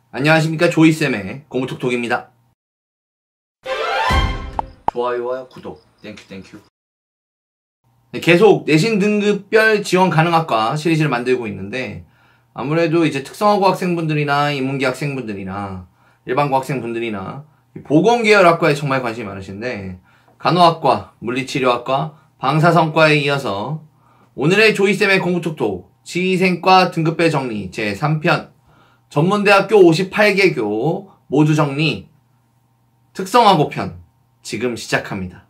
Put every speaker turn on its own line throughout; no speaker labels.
안녕하십니까, 조이쌤의 공부톡톡입니다. 좋아요와 구독 땡큐. 계속 내신 등급별 지원 가능 학과 시리즈를 만들고 있는데, 아무래도 이제 특성화고 학생분들이나 인문계 학생분들이나 일반고 학생분들이나 보건계열 학과에 정말 관심이 많으신데, 간호학과, 물리치료학과, 방사선과에 이어서 오늘의 조이쌤의 공부톡톡 지휘생과 등급별 정리 제3편 전문대학교 58개교 모두 정리 특성화고 편 지금 시작합니다.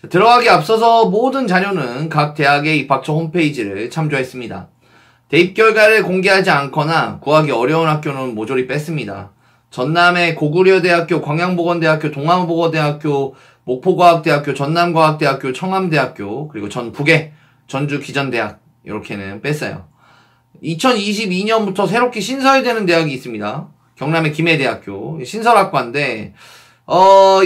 들어가기 앞서서 모든 자료는 각 대학의 입학처 홈페이지를 참조했습니다. 대입 결과를 공개하지 않거나 구하기 어려운 학교는 모조리 뺐습니다. 전남의 고구려대학교, 광양보건대학교, 동아보건대학교, 목포과학대학교, 전남과학대학교, 청암대학교, 그리고 전북의 전주기전대학 이렇게는 뺐어요. 2022년부터 새롭게 신설되는 대학이 있습니다. 경남의 김해대학교 신설학과인데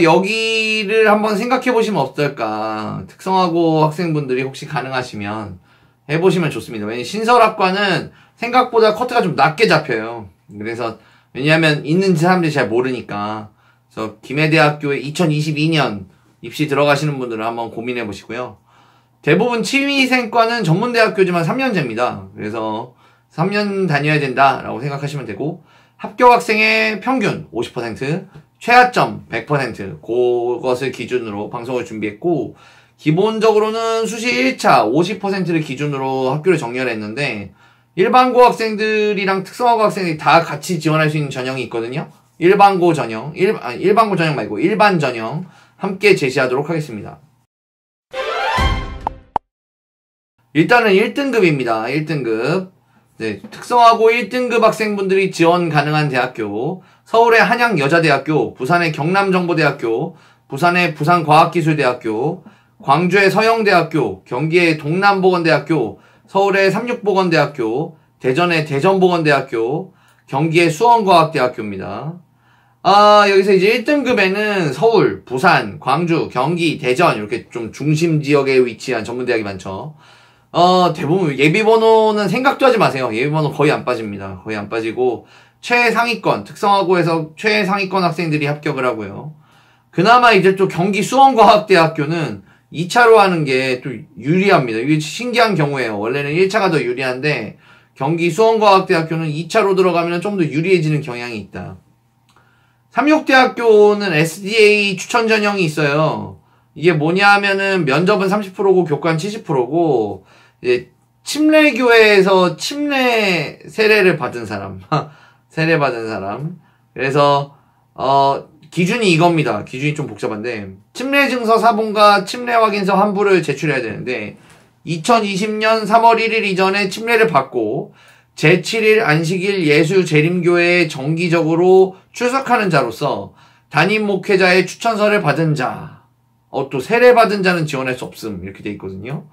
여기를 한번 생각해보시면 어떨까. 특성화고 학생분들이 혹시 가능하시면 해보시면 좋습니다. 왜냐면 신설학과는 생각보다 커트가 좀 낮게 잡혀요. 그래서 왜냐하면 있는 사람들이 잘 모르니까. 그래서 김해대학교에 2022년 입시 들어가시는 분들은 한번 고민해 보시고요. 대부분 취미생과는 전문대학교지만 3년제입니다. 그래서 3년 다녀야 된다라고 생각하시면 되고, 합격 학생의 평균 50%, 최하점 100%, 그것을 기준으로 방송을 준비했고, 기본적으로는 수시 1차 50%를 기준으로 학교를 정리를 했는데, 일반고 학생들이랑 특성화고 학생들이 다 같이 지원할 수 있는 전형이 있거든요. 일반고 전형, 일반고 전형 말고 일반 전형 함께 제시하도록 하겠습니다. 일단은 1등급입니다. 1등급. 네, 특성화고 1등급 학생분들이 지원 가능한 대학교, 서울의 한양여자대학교, 부산의 경남정보대학교, 부산의 부산과학기술대학교, 광주의 서영대학교, 경기의 동남보건대학교, 서울의 삼육보건대학교, 대전의 대전보건대학교, 경기의 수원과학대학교입니다. 여기서 이제 1등급에는 서울, 부산, 광주, 경기, 대전 이렇게 좀 중심 지역에 위치한 전문대학이 많죠. 대부분 예비번호는 생각도 하지 마세요. 예비번호 거의 안 빠집니다. 거의 안 빠지고 최상위권, 특성화고에서 최상위권 학생들이 합격을 하고요. 그나마 이제 또 경기 수원과학대학교는 2차로 하는 게 또 유리합니다. 이게 신기한 경우예요. 원래는 1차가 더 유리한데 경기 수원과학대학교는 2차로 들어가면 좀 더 유리해지는 경향이 있다. 삼육대학교는 SDA 추천 전형이 있어요. 이게 뭐냐 하면은 면접은 30%고 교과는 70%고 이제 침례교회에서 침례 세례를 받은 사람 세례 받은 사람. 그래서 기준이 이겁니다. 기준이 좀 복잡한데, 침례증서 사본과 침례확인서 환부를 제출해야 되는데, 2020년 3월 1일 이전에 침례를 받고, 제7일 안식일 예수 재림교회에 정기적으로 출석하는 자로서, 담임 목회자의 추천서를 받은 자, 또 세례받은 자는 지원할 수 없음, 이렇게 돼 있거든요.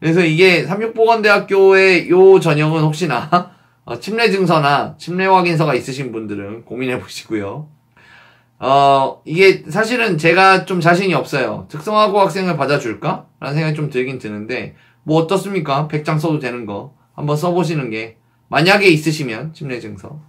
그래서 이게 삼육보건대학교의 요 전형은 혹시나, 침례증서나 침례확인서가 있으신 분들은 고민해 보시고요. 이게 사실은 제가 좀 자신이 없어요. 특성화고 학생을 받아줄까? 라는 생각이 좀 들긴 드는데, 뭐 어떻습니까? 100장 써도 되는 거. 한번 써보시는 게, 만약에 있으시면, 침례증서.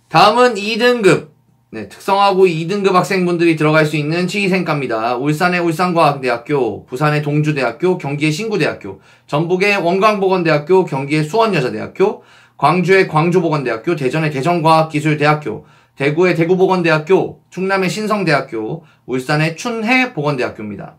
다음은 2등급. 네, 특성화고 2등급 학생분들이 들어갈 수 있는 취기생과입니다. 울산의 울산과학대학교, 부산의 동주대학교, 경기의 신구대학교, 전북의 원광보건대학교, 경기의 수원여자대학교, 광주의 광주보건대학교, 대전의 대전과학기술대학교, 대구의 대구보건대학교, 충남의 신성대학교, 울산의 춘해보건대학교입니다.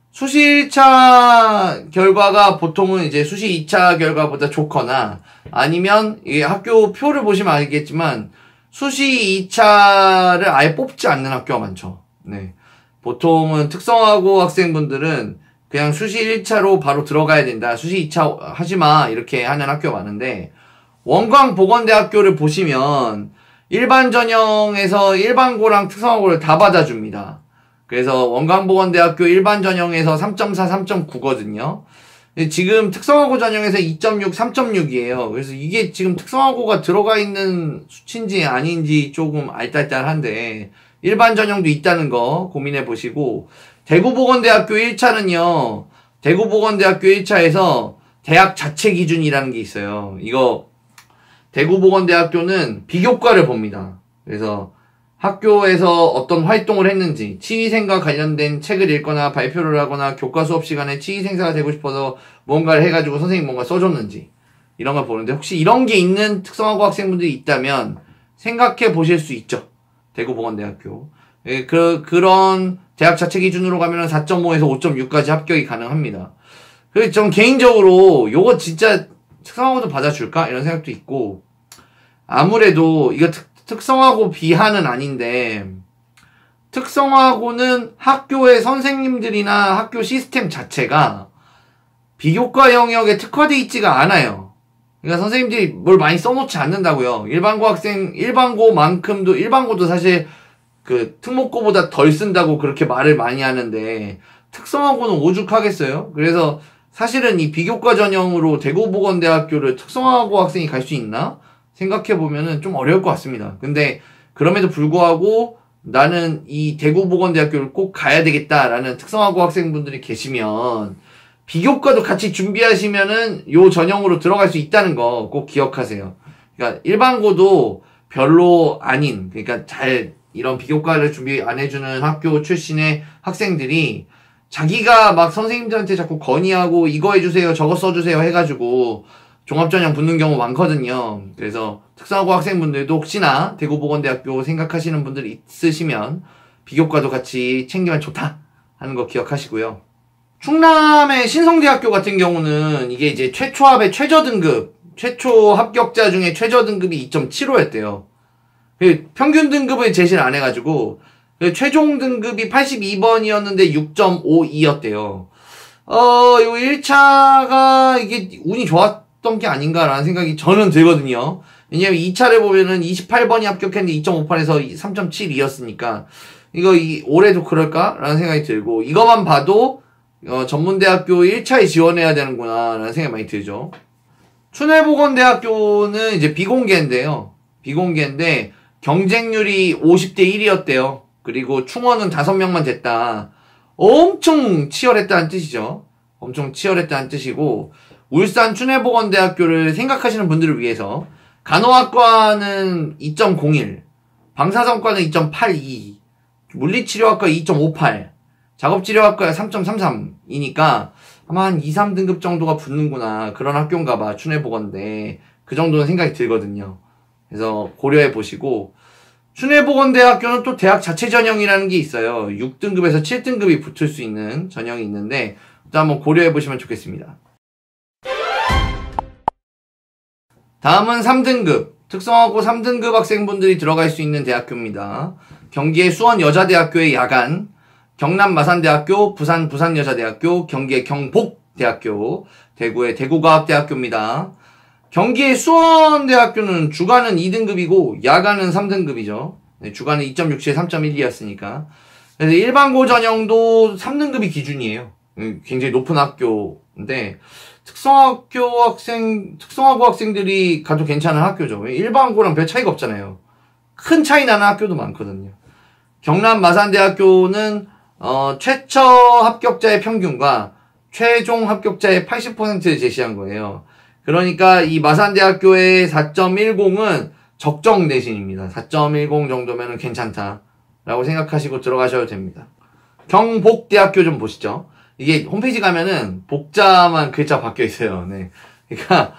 수시 1차 결과가 보통은 이제 수시 2차 결과보다 좋거나 아니면 이 학교 표를 보시면 알겠지만 수시 2차를 아예 뽑지 않는 학교가 많죠. 네. 보통은 특성화고 학생분들은 그냥 수시 1차로 바로 들어가야 된다. 수시 2차 하지 마. 이렇게 하는 학교가 많은데, 원광보건대학교를 보시면 일반 전형에서 일반고랑 특성화고를 다 받아줍니다. 그래서 원광보건대학교 일반 전형에서 3.4, 3.9거든요. 지금 특성화고 전형에서 2.6, 3.6이에요. 그래서 이게 지금 특성화고가 들어가 있는 수치인지 아닌지 조금 알딸딸한데, 일반 전형도 있다는 거 고민해 보시고, 대구보건대학교 1차는요, 대구보건대학교 1차에서 대학 자체 기준이라는 게 있어요. 이거 대구보건대학교는 비교과를 봅니다. 그래서 학교에서 어떤 활동을 했는지, 치위생과 관련된 책을 읽거나 발표를 하거나 교과 수업 시간에 치위생사가 되고 싶어서 뭔가를 해가지고 선생님 뭔가 써줬는지 이런 걸 보는데, 혹시 이런 게 있는 특성화고 학생분들이 있다면 생각해 보실 수 있죠. 대구보건대학교. 그런 대학 자체 기준으로 가면 4.5에서 5.6까지 합격이 가능합니다. 그래서 전 개인적으로 요거 진짜 특성화고도 받아줄까? 이런 생각도 있고, 아무래도 이거 특성화고 비하는 아닌데, 특성화고는 학교의 선생님들이나 학교 시스템 자체가 비교과 영역에 특화되어 있지가 않아요. 그러니까 선생님들이 뭘 많이 써놓지 않는다고요. 일반고도 사실 그 특목고보다 덜 쓴다고 그렇게 말을 많이 하는데, 특성화고는 오죽하겠어요? 그래서 사실은 이 비교과 전형으로 대구보건대학교를 특성화고 학생이 갈 수 있나? 생각해보면은 좀 어려울 것 같습니다. 근데 그럼에도 불구하고 나는 이 대구보건대학교를 꼭 가야 되겠다라는 특성화고 학생분들이 계시면 비교과도 같이 준비하시면은 요 전형으로 들어갈 수 있다는 거 꼭 기억하세요. 그러니까 일반고도 별로 아닌, 그러니까 잘 이런 비교과를 준비 안 해주는 학교 출신의 학생들이 자기가 막 선생님들한테 자꾸 건의하고 이거 해주세요, 저거 써주세요 해가지고 종합전형 붙는 경우 많거든요. 그래서 특성화고 학생분들도 혹시나 대구보건대학교 생각하시는 분들 있으시면 비교과도 같이 챙기면 좋다 하는 거 기억하시고요. 충남의 신성대학교 같은 경우는 이게 이제 최초합의 최저등급, 최초 합격자 중에 최저등급이 2.75였대요. 평균 등급을 제시를 안 해가지고 최종 등급이 82번이었는데 6.52였대요. 요 1차가 이게 운이 좋았던 게 아닌가라는 생각이 저는 들거든요. 왜냐면 2차를 보면은 28번이 합격했는데 2.58에서 3.72였으니까 이거 올해도 그럴까라는 생각이 들고, 이거만 봐도 전문대학교 1차에 지원해야 되는구나 라는 생각이 많이 들죠. 춘회보건대학교는 이제 비공개인데요. 비공개인데 경쟁률이 50대 1이었대요. 그리고 충원은 5명만 됐다. 엄청 치열했다는 뜻이죠. 엄청 치열했다는 뜻이고, 울산 춘회보건대학교를 생각하시는 분들을 위해서 간호학과는 2.01, 방사선과는 2.82, 물리치료학과 2.58, 작업치료학과가 3.33이니까 아마 한 2, 3등급 정도가 붙는구나, 그런 학교인가 봐, 춘회보건대. 그 정도는 생각이 들거든요. 그래서 고려해 보시고, 춘회보건대학교는 또 대학 자체 전형이라는 게 있어요. 6등급에서 7등급이 붙을 수 있는 전형이 있는데 또 한번 고려해 보시면 좋겠습니다. 다음은 3등급, 특성화고 3등급 학생분들이 들어갈 수 있는 대학교입니다. 경기의 수원여자대학교의 야간, 경남 마산대학교, 부산여자대학교, 경기의 경복대학교, 대구의 대구과학대학교입니다. 경기의 수원대학교는 주간은 2등급이고 야간은 3등급이죠. 네, 주간은 2.67, 3.12였으니까. 그래서 일반고 전형도 3등급이 기준이에요. 굉장히 높은 학교인데 특성화고 학생들이 가도 괜찮은 학교죠. 일반고랑 별 차이가 없잖아요. 큰 차이 나는 학교도 많거든요. 경남 마산대학교는 최초 합격자의 평균과 최종 합격자의 80%를 제시한 거예요. 그러니까 이 마산대학교의 4.10은 적정 내신입니다. 4.10 정도면 괜찮다라고 생각하시고 들어가셔도 됩니다. 경복대학교 좀 보시죠. 이게 홈페이지 가면은 복자만 글자 바뀌어 있어요. 네. 그러니까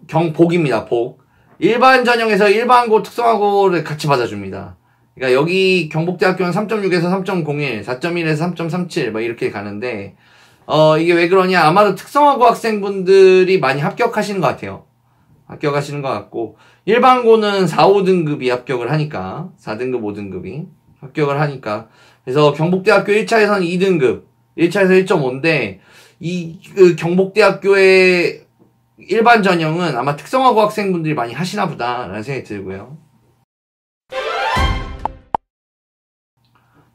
경복입니다. 복. 일반 전형에서 일반고 특성화고를 같이 받아줍니다. 그러니까 여기 경복대학교는 3.6에서 3.01, 4.1에서 3.37 막 이렇게 가는데 이게 왜 그러냐? 아마도 특성화고 학생분들이 많이 합격하시는 것 같아요. 합격하시는 것 같고, 일반고는 4, 5등급이 합격을 하니까, 4등급, 5등급이 합격을 하니까, 그래서 경복대학교 1차에서는 2등급, 1차에서 1.5인데, 경복대학교의 일반 전형은 아마 특성화고 학생분들이 많이 하시나 보다라는 생각이 들고요.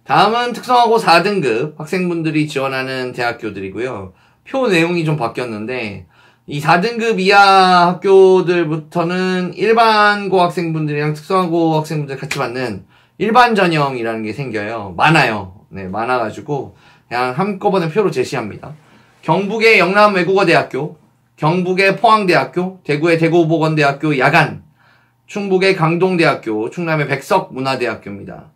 다음은 특성화고 4등급 학생분들이 지원하는 대학교들이고요. 표 내용이 좀 바뀌었는데 이 4등급 이하 학교들부터는 일반고 학생분들이랑 특성화고 학생분들 같이 받는 일반 전형이라는 게 생겨요. 많아요. 네, 많아가지고 그냥 한꺼번에 표로 제시합니다. 경북의 영남외국어대학교, 경북의 포항대학교, 대구의 대구보건대학교 야간, 충북의 강동대학교, 충남의 백석문화대학교입니다.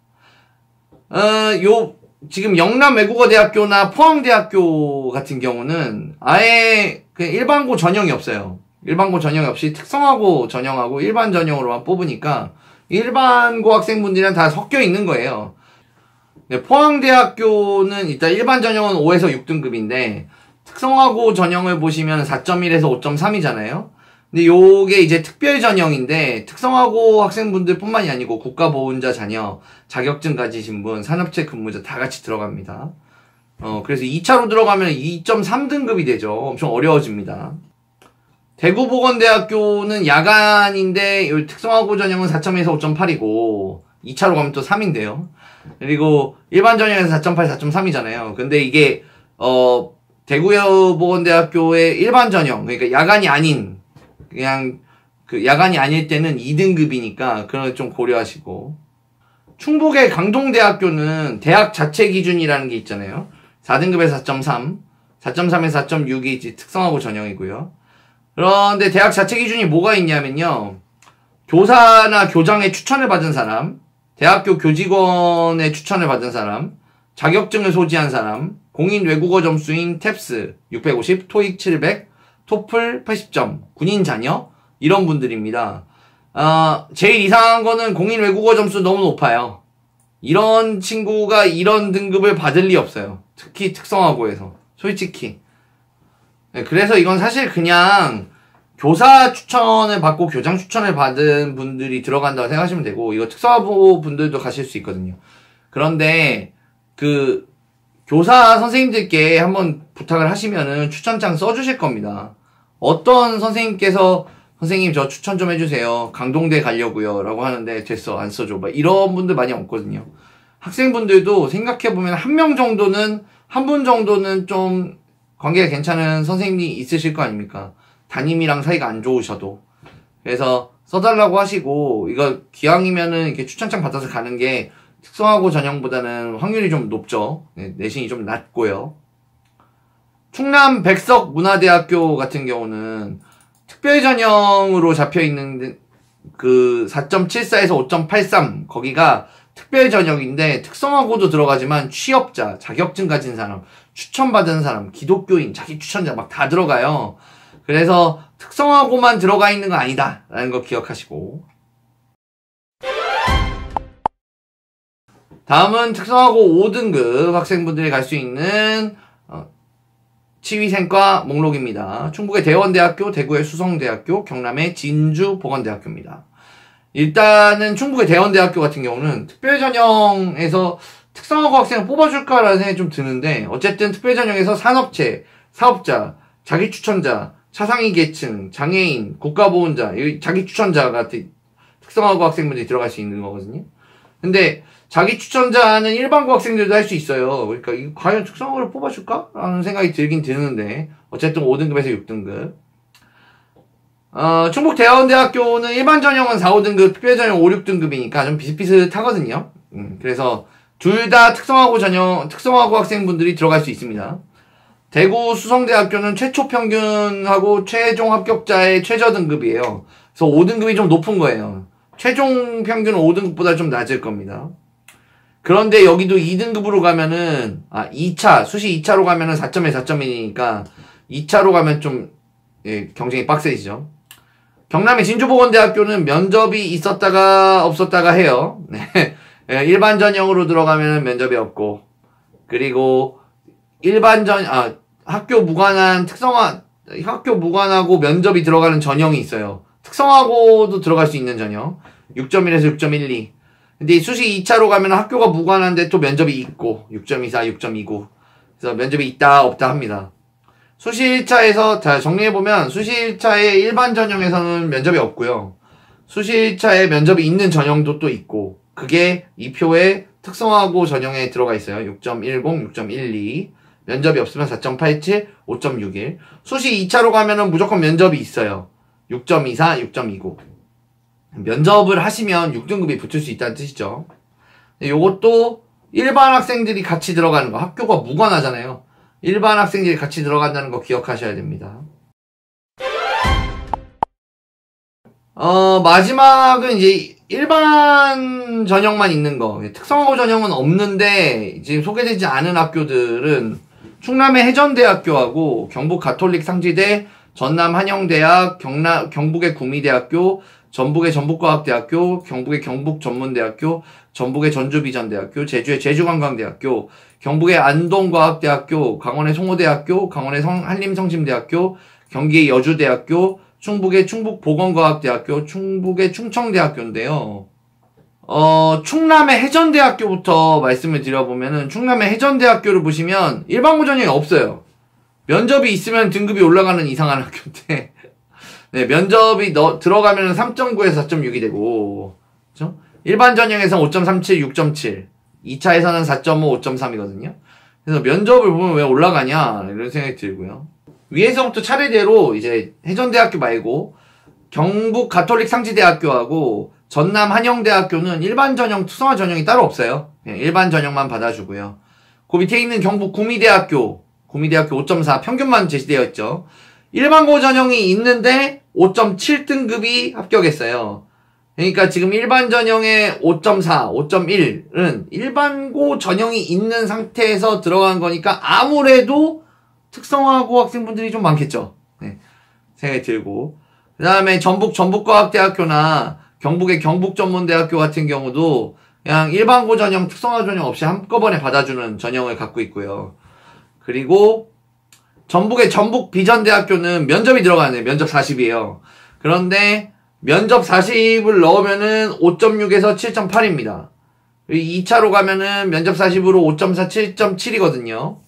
지금 영남외국어대학교나 포항대학교 같은 경우는 아예 그냥 일반고 전형이 없어요. 일반고 전형이 없이 특성화고 전형하고 일반 전형으로만 뽑으니까 일반고 학생분들이랑 다 섞여 있는 거예요. 네, 포항대학교는 일단 일반 전형은 5에서 6등급인데 특성화고 전형을 보시면 4.1에서 5.3이잖아요. 근데 요게 이제 특별 전형인데 특성화고 학생분들 뿐만이 아니고 국가보훈자 자녀, 자격증 가지신 분, 산업체 근무자 다 같이 들어갑니다. 그래서 2차로 들어가면 2.3등급이 되죠. 엄청 어려워집니다. 대구보건대학교는 야간인데 요 특성화고 전형은 4.1에서 5.8이고 2차로 가면 또 3인데요. 그리고 일반 전형에서 4.8, 4.3이잖아요. 근데 이게 대구보건대학교의 일반 전형, 그러니까 야간이 아닌 그냥 그 야간이 아닐 때는 2등급이니까 그런 걸 좀 고려하시고, 충북의 강동대학교는 대학 자체 기준이라는 게 있잖아요. 4등급에서 4.3, 4.3에서 4.6이 특성화고 전형이고요. 그런데 대학 자체 기준이 뭐가 있냐면요. 교사나 교장의 추천을 받은 사람, 대학교 교직원의 추천을 받은 사람, 자격증을 소지한 사람, 공인 외국어 점수인 탭스 650, 토익 700, 토플 80점, 군인 자녀 이런 분들입니다. 제일 이상한 거는 공인 외국어 점수 너무 높아요. 이런 친구가 이런 등급을 받을 리 없어요. 특히 특성화고에서 솔직히. 네, 그래서 이건 사실 그냥 교사 추천을 받고 교장 추천을 받은 분들이 들어간다고 생각하시면 되고, 이거 특성화고 분들도 가실 수 있거든요. 그런데 그 교사 선생님들께 한번 부탁을 하시면은 추천장 써주실 겁니다. 어떤 선생님께서 선생님 저 추천 좀 해주세요. 강동대 가려고요 라고 하는데 됐어 안 써줘 막 이런 분들 많이 없거든요. 학생분들도 생각해보면 한 명 정도는, 한 분 정도는 좀 관계가 괜찮은 선생님이 있으실 거 아닙니까? 담임이랑 사이가 안 좋으셔도. 그래서 써달라고 하시고, 이거 기왕이면은 이렇게 추천장 받아서 가는 게 특성화고 전형보다는 확률이 좀 높죠. 네, 내신이 좀 낮고요. 충남 백석문화대학교 같은 경우는 특별전형으로 잡혀있는 그 4.74에서 5.83 거기가 특별전형인데 특성화고도 들어가지만 취업자, 자격증 가진 사람, 추천받은 사람, 기독교인, 자기 추천자 막 다 들어가요. 그래서 특성화고만 들어가 있는 거 아니다 라는 거 기억하시고, 다음은 특성화고 5등급 학생분들이 갈 수 있는 치위생과 목록입니다. 충북의 대원대학교, 대구의 수성대학교, 경남의 진주보건대학교입니다. 일단은 충북의 대원대학교 같은 경우는 특별전형에서 특성화고 학생을 뽑아줄까라는 생각이 좀 드는데, 어쨌든 특별전형에서 산업체, 사업자, 자기추천자, 차상위 계층, 장애인, 국가보훈자, 자기추천자가 특성화고 학생분들이 들어갈 수 있는 거거든요. 근데 자기 추천자는 일반고 학생들도 할 수 있어요. 그러니까 이거 과연 특성화고를 뽑아줄까? 라는 생각이 들긴 드는데, 어쨌든 5등급에서 6등급. 충북 대원대학교는 일반 전형은 4, 5등급, 특별 전형 5, 6등급이니까 좀 비슷비슷하거든요. 그래서 둘 다 특성화고 학생분들이 들어갈 수 있습니다. 대구 수성대학교는 최초 평균하고 최종 합격자의 최저 등급이에요. 그래서 5등급이 좀 높은 거예요. 최종 평균은 5등급보다 좀 낮을 겁니다. 그런데 여기도 2등급으로 가면은, 2차, 수시 2차로 가면은 4.1, 4.1이니까 2차로 가면 좀, 경쟁이 빡세지죠. 경남의 진주보건대학교는 면접이 있었다가 없었다가 해요. 네. 일반 전형으로 들어가면은 면접이 없고, 그리고 학교 무관하고 면접이 들어가는 전형이 있어요. 특성화고도 들어갈 수 있는 전형. 6.1에서 6.12. 근데 수시 2차로 가면 학교가 무관한데 또 면접이 있고 6.24, 6.29. 그래서 면접이 있다 없다 합니다. 수시 1차에서 자 정리해보면 수시 1차의 일반 전형에서는 면접이 없고요. 수시 1차에 면접이 있는 전형도 또 있고, 그게 2표의 특성화고 전형에 들어가 있어요. 6.10, 6.12. 면접이 없으면 4.87, 5.61. 수시 2차로 가면은 무조건 면접이 있어요. 6.24, 6.29. 면접을 하시면 6등급이 붙을 수 있다는 뜻이죠. 요것도 일반 학생들이 같이 들어가는 거, 학교가 무관하잖아요. 일반 학생들이 같이 들어간다는 거 기억하셔야 됩니다. 마지막은 이제 일반 전형만 있는 거. 특성화고 전형은 없는데, 지금 소개되지 않은 학교들은 충남의 해전대학교하고 경북 가톨릭 상지대, 전남 한영대학, 경북의 구미대학교, 전북의 전북과학대학교, 경북의 경북전문대학교, 전북의 전주비전대학교, 제주의 제주관광대학교, 경북의 안동과학대학교, 강원의 송호대학교, 강원의 한림성심대학교, 경기의 여주대학교, 충북의 충북보건과학대학교, 충북의 충청대학교인데요. 충남의 해전대학교부터 말씀을 드려보면은, 충남의 해전대학교를 보시면 일반고 전형이 없어요. 면접이 있으면 등급이 올라가는 이상한 학교인데, 네, 면접이 들어가면 3.9에서 4.6이 되고, 그죠? 일반 전형에서 5.37, 6.7, 2차에서는 4.5, 5.3이거든요. 그래서 면접을 보면 왜 올라가냐, 이런 생각이 들고요. 위에서부터 차례대로 이제 해전대학교 말고, 경북 가톨릭 상지대학교하고, 전남 한영대학교는 일반 전형, 특성화 전형이 따로 없어요. 그냥 일반 전형만 받아주고요. 그 밑에 있는 경북 구미대학교 5.4 평균만 제시되어 있죠. 일반고 전형이 있는데 5.7등급이 합격했어요. 그러니까 지금 일반 전형의 5.4, 5.1은 일반고 전형이 있는 상태에서 들어간 거니까 아무래도 특성화고 학생분들이 좀 많겠죠. 네, 생각이 들고. 그 다음에 전북과학대학교나 경북의 경북전문대학교 같은 경우도 그냥 일반고 전형, 특성화 전형 없이 한꺼번에 받아주는 전형을 갖고 있고요. 그리고 전북의 전북비전대학교는 면접이 들어가네요. 면접 40이에요. 그런데 면접 40을 넣으면은 5.6에서 7.8입니다. 2차로 가면은 면접 40으로 5.4, 7.7이거든요.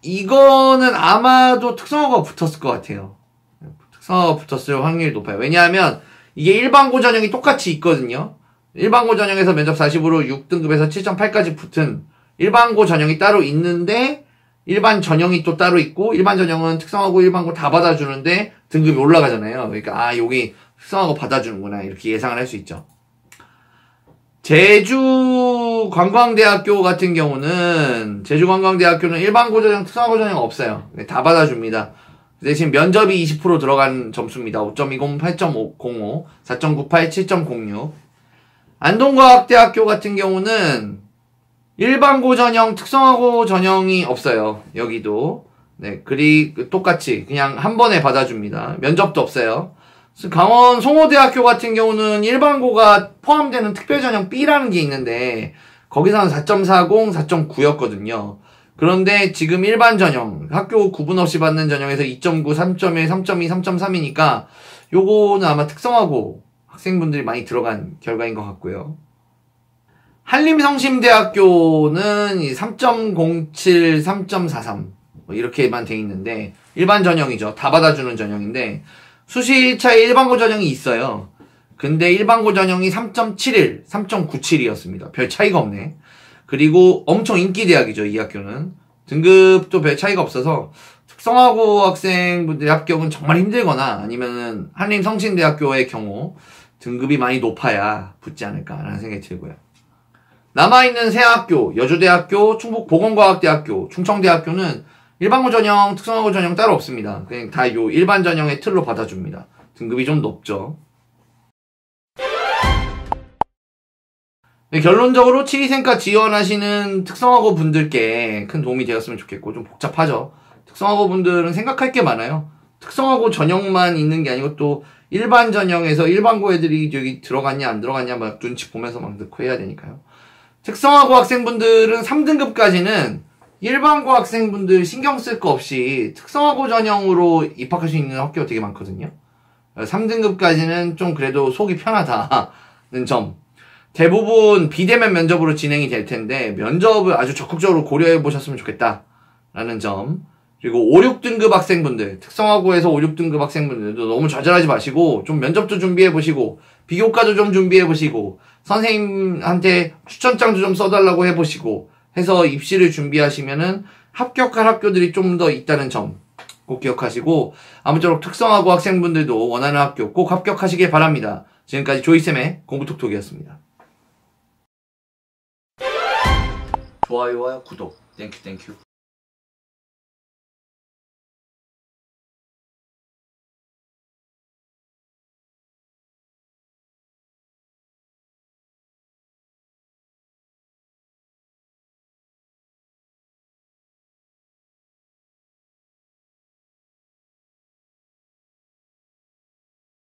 이거는 아마도 특성화가 붙었을 것 같아요. 특성화가 붙었을 확률이 높아요. 왜냐하면 이게 일반고 전형이 똑같이 있거든요. 일반고 전형에서 면접 40으로 6등급에서 7.8까지 붙은 일반고 전형이 따로 있는데 일반 전형이 또 따로 있고 일반 전형은 특성화고 일반고 다 받아주는데 등급이 올라가잖아요. 그러니까 여기 특성화고 받아주는구나 이렇게 예상을 할 수 있죠. 제주관광대학교 같은 경우는 제주관광대학교는 일반고 전형, 특성화고 전형 없어요. 다 받아줍니다. 대신 면접이 20% 들어간 점수입니다. 5.20, 8.05, 4.98, 7.06. 안동과학대학교 같은 경우는 일반고 전형, 특성화고 전형이 없어요. 여기도. 네, 그리고 똑같이 그냥 한 번에 받아줍니다. 면접도 없어요. 강원 송호대학교 같은 경우는 일반고가 포함되는 특별전형 B라는 게 있는데 거기서는 4.40, 4.9였거든요. 그런데 지금 일반 전형, 학교 구분 없이 받는 전형에서 2.9, 3.1, 3.2, 3.3이니까 요거는 아마 특성화고 학생분들이 많이 들어간 결과인 것 같고요. 한림성심대학교는 3.07, 3.43 뭐 이렇게만 돼 있는데 일반 전형이죠. 다 받아주는 전형인데 수시 1차에 일반고 전형이 있어요. 근데 일반고 전형이 3.71, 3.97이었습니다. 별 차이가 없네. 그리고 엄청 인기 대학이죠. 이 학교는. 등급도 별 차이가 없어서 특성화고 학생분들의 합격은 정말 힘들거나 아니면은 한림성신대학교의 경우 등급이 많이 높아야 붙지 않을까라는 생각이 들고요. 남아있는 세 학교, 여주대학교, 충북보건과학대학교, 충청대학교는 일반고 전형, 특성화고 전형 따로 없습니다. 그냥 다 요 일반 전형의 틀로 받아줍니다. 등급이 좀 높죠. 네, 결론적으로 치위생과 지원하시는 특성화고 분들께 큰 도움이 되었으면 좋겠고 좀 복잡하죠. 특성화고 분들은 생각할 게 많아요. 특성화고 전형만 있는 게 아니고 또 일반 전형에서 일반고 애들이 여기 들어갔냐 안 들어갔냐 막 눈치 보면서 막 넣고 해야 되니까요. 특성화고 학생분들은 3등급까지는 일반고 학생분들 신경 쓸 거 없이 특성화고 전형으로 입학할 수 있는 학교가 되게 많거든요. 3등급까지는 좀 그래도 속이 편하다는 점. 대부분 비대면 면접으로 진행이 될 텐데 면접을 아주 적극적으로 고려해 보셨으면 좋겠다라는 점. 그리고 5, 6등급 학생분들, 특성화고에서 5, 6등급 학생분들도 너무 좌절하지 마시고 좀 면접도 준비해 보시고 비교과도 좀 준비해 보시고 선생님한테 추천장도 좀 써달라고 해 보시고 해서 입시를 준비하시면은 합격할 학교들이 좀 더 있다는 점 꼭 기억하시고 아무쪼록 특성화고 학생분들도 원하는 학교 꼭 합격하시길 바랍니다. 지금까지 조이쌤의 공부톡톡이었습니다. 좋아요와 구독 땡큐